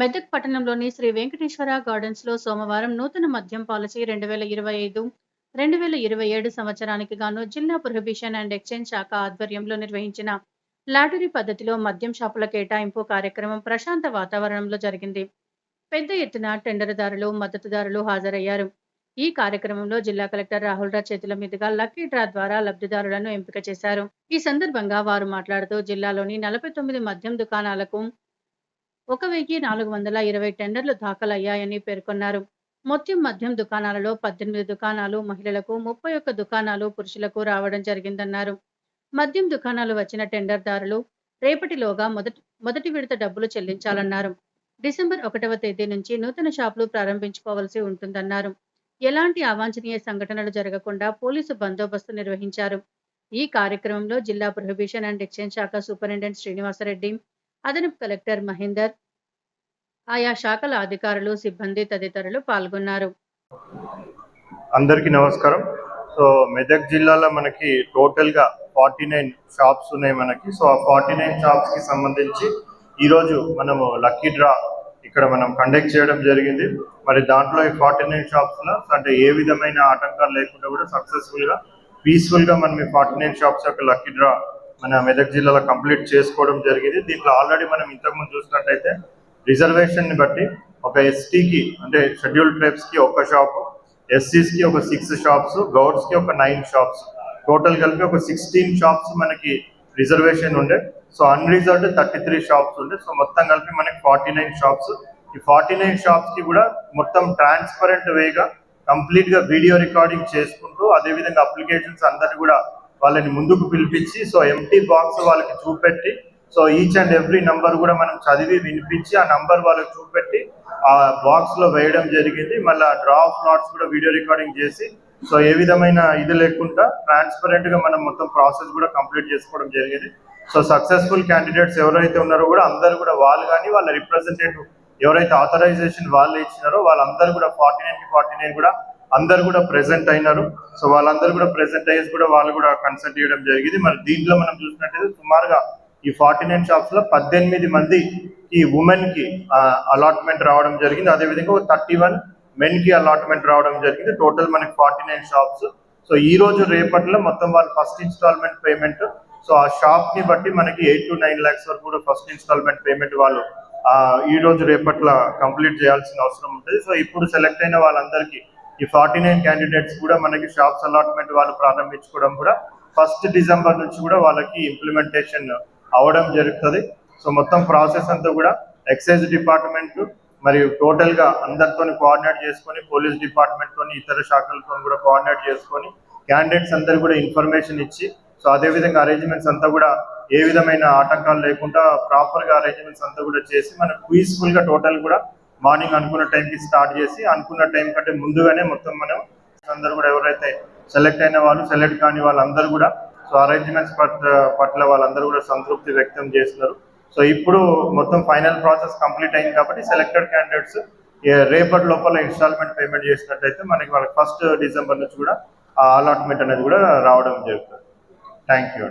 మెదక్ పట్టణంలోని శ్రీ వెంకటేశ్వర గార్డెన్స్లో సోమవారం నూతన మద్యం పాలసీ 2025-2027 సంవత్సరానికి గాను జిల్లా ప్రొహిబిషన్ అండ్ ఎక్సైజ్ శాఖ ఆధ్వర్యంలో నిర్వహించిన లాటరీ పద్ధతిలో మద్యం షాపుల కేటాయింపు కార్యక్రమం ప్రశాంత వాతావరణంలో జరిగింది. పెద్ద ఎత్తున టెండర్దారులు, మద్దతుదారులు హాజరయ్యారు. ఈ కార్యక్రమంలో జిల్లా కలెక్టర్ రాహుల్ రాజ్ చేతుల మీదుగా లక్కీ డ్రా ద్వారా లబ్ధిదారులను ఎంపిక చేశారు. ఈ సందర్భంగా వారు మాట్లాడుతూ జిల్లాలోని 49 మద్యం దుకాణాలకు 1420 టెండర్లు దాఖలయ్యాయని పేర్కొన్నారు. మొత్తం మద్యం దుకాణాలలో 18 దుకాణాలు మహిళలకు, 31 దుకాణాలు పురుషులకు రావడం జరిగిందన్నారు. మద్యం దుకాణాలు వచ్చిన టెండర్దారులు రేపటిలోగా మొదటి విడత డబ్బులు చెల్లించాలన్నారు. డిసెంబర్ 1వ తేదీ నుంచి నూతన షాపులు ప్రారంభించుకోవాల్సి ఉంటుందన్నారు. ఎలాంటి అవాంఛనీయ సంఘటనలు జరగకుండా పోలీసు బందోబస్తు నిర్వహించారు. ఈ కార్యక్రమంలో జిల్లా ప్రొహిబిషన్ అండ్ ఎక్సైజ్ శాఖ సూపరింటెండెంట్ శ్రీనివాసరెడ్డి, అదనపు కలెక్టర్ మహేందర్, ఆయా శాఖల అధికారులు, సిబ్బంది తదితరులు పాల్గొన్నారు. అందరికీ నమస్కారం. సో మెదక్ జిల్లాలో మనకి టోటల్ గా 49 షాప్స్ ఉన్నాయి మనకి. సో ఆ 49 షాప్స్ కి సంబంధించి ఈరోజు మనము లక్కీ డ్రా ఇక్కడ మనం కండక్ట్ చేయడం జరిగింది. మరి దాంట్లో ఈ 49 షాప్స్ లో అంటే ఏ విధమైన ఆటంకాలు లేకుండా కూడా సక్సెస్ఫుల్ గా పీస్ఫుల్ గా మనం ఈ 49 షాప్స్ యొక్క లక్కీ డ్రా మన మెదక్ జిల్లాలో కంప్లీట్ చేసుకోవడం జరిగింది. దీంట్లో ఆల్రెడీ మనం ఇంతకుముందు చూసినట్టయితే రిజర్వేషన్ ని బట్టి ఒక ఎస్టీకి అంటే షెడ్యూల్డ్ ట్రైబ్స్ కి ఒక షాపు, ఎస్సీస్ కి ఒక 6 షాప్స్, గౌడ్స్ కి ఒక 9 షాప్స్, టోటల్ కలిపి ఒక 16 షాప్స్ మనకి రిజర్వేషన్ ఉండే. సో అన్రిజర్వ్డ్ 33 షాప్స్ ఉండే. సో మొత్తం కలిపి మనకి 49 షాప్స్. ఈ 49 షాప్స్ కి కూడా మొత్తం ట్రాన్స్పరెంట్ వేగా కంప్లీట్ గా వీడియో రికార్డింగ్ చేసుకుంటూ అదేవిధంగా అప్లికేషన్స్ అందరినీ కూడా వాళ్ళని ముందుకు పిలిపించి సో ఎంటీ బాక్స్ వాళ్ళకి చూపెట్టి so each and every number కూడా మనం చదివి వినిపించి ఆ నంబర్ వాళ్ళకి చూపెట్టి ఆ బాక్స్ లో వేయడం జరిగింది. మళ్ళీ డ్రా ఆఫ్ లాట్స్ కూడా వీడియో రికార్డింగ్ చేసి సో ఏ విధమైన ఇది లేకుండా ట్రాన్స్పరెంట్ గా మనం మొత్తం ప్రాసెస్ కూడా కంప్లీట్ చేసుకోవడం జరిగింది. సో సక్సెస్ఫుల్ క్యాండిడేట్స్ ఎవరైతే ఉన్నారో కూడా అందరూ కూడా వాళ్ళు కానీ వాళ్ళ రిప్రజెంటేటివ్ ఎవరైతే ఆథరైజేషన్ వాళ్ళు ఇచ్చినారో వాళ్ళందరూ కూడా 49 కూడా అందరు కూడా ప్రెసెంట్ అయినారు. సో వాళ్ళందరూ కూడా ప్రెసెంట్ అయ్యేసి కూడా వాళ్ళు కూడా కన్సల్ట్ చేయడం జరిగింది. మరి దీంట్లో మనం చూసినట్టయితే సుమారుగా ఈ 49 షాప్స్ లో 18 మంది ఈ ఉమెన్ కి అలాట్మెంట్ రావడం జరిగింది. అదేవిధంగా 31 మెన్ కి అలాట్మెంట్ రావడం జరిగింది. టోటల్ మనకి 49 షాప్స్. సో ఈ రోజు రేపట్లో మొత్తం వాళ్ళు ఫస్ట్ ఇన్స్టాల్మెంట్ పేమెంట్ సో ఆ షాప్ ని బట్టి మనకి 8 to 9 lakhs వరకు కూడా ఫస్ట్ ఇన్స్టాల్మెంట్ పేమెంట్ వాళ్ళు ఈ రోజు రేపట్లో కంప్లీట్ చేయాల్సిన అవసరం ఉంటుంది. సో ఇప్పుడు సెలెక్ట్ అయిన వాళ్ళందరికీ ఈ 49 క్యాండిడేట్స్ కూడా మనకి షాప్స్ అలాట్మెంట్ వాళ్ళు ప్రారంభించుకోవడం కూడా 1st డిసెంబర్ నుంచి కూడా వాళ్ళకి ఇంప్లిమెంటేషన్ అవడం జరుగుతుంది. సో మొత్తం ప్రాసెస్ అంతా కూడా ఎక్సైజ్ డిపార్ట్మెంట్ మరియు టోటల్ గా అందరితో కోఆర్డినేట్ చేసుకొని పోలీస్ డిపార్ట్మెంట్ తోని ఇతర శాఖలతో కూడా కోఆర్డినేట్ చేసుకొని క్యాండిడేట్స్ అందరు కూడా ఇన్ఫర్మేషన్ ఇచ్చి సో అదేవిధంగా అరేంజ్మెంట్స్ అంతా కూడా ఏ విధమైన ఆటంకాలు లేకుండా ప్రాపర్ గా అరేంజ్మెంట్స్ అంతా కూడా చేసి మనకు పీస్ఫుల్ గా టోటల్ కూడా మార్నింగ్ అనుకున్న టైంకి స్టార్ట్ చేసి అనుకున్న టైం కంటే ముందుగానే మొత్తం మనం అందరూ కూడా ఎవరైతే సెలెక్ట్ అయిన వాళ్ళు సెలెక్ట్ కాని వాళ్ళందరూ కూడా సో అరేంజ్మెంట్స్ పట్ల వాళ్ళందరూ కూడా సంతృప్తి వ్యక్తం చేస్తున్నారు. సో ఇప్పుడు మొత్తం ఫైనల్ ప్రాసెస్ కంప్లీట్ అయింది కాబట్టి సెలెక్టెడ్ క్యాండిడేట్స్ రేపటి లోపల ఇన్స్టాల్మెంట్ పేమెంట్ చేసినట్టయితే మనకి వాళ్ళకి 1st డిసెంబర్ నుంచి కూడా ఆ అలాట్మెంట్ అనేది కూడా రావడం జరుగుతుంది. థ్యాంక్ యూ అండి.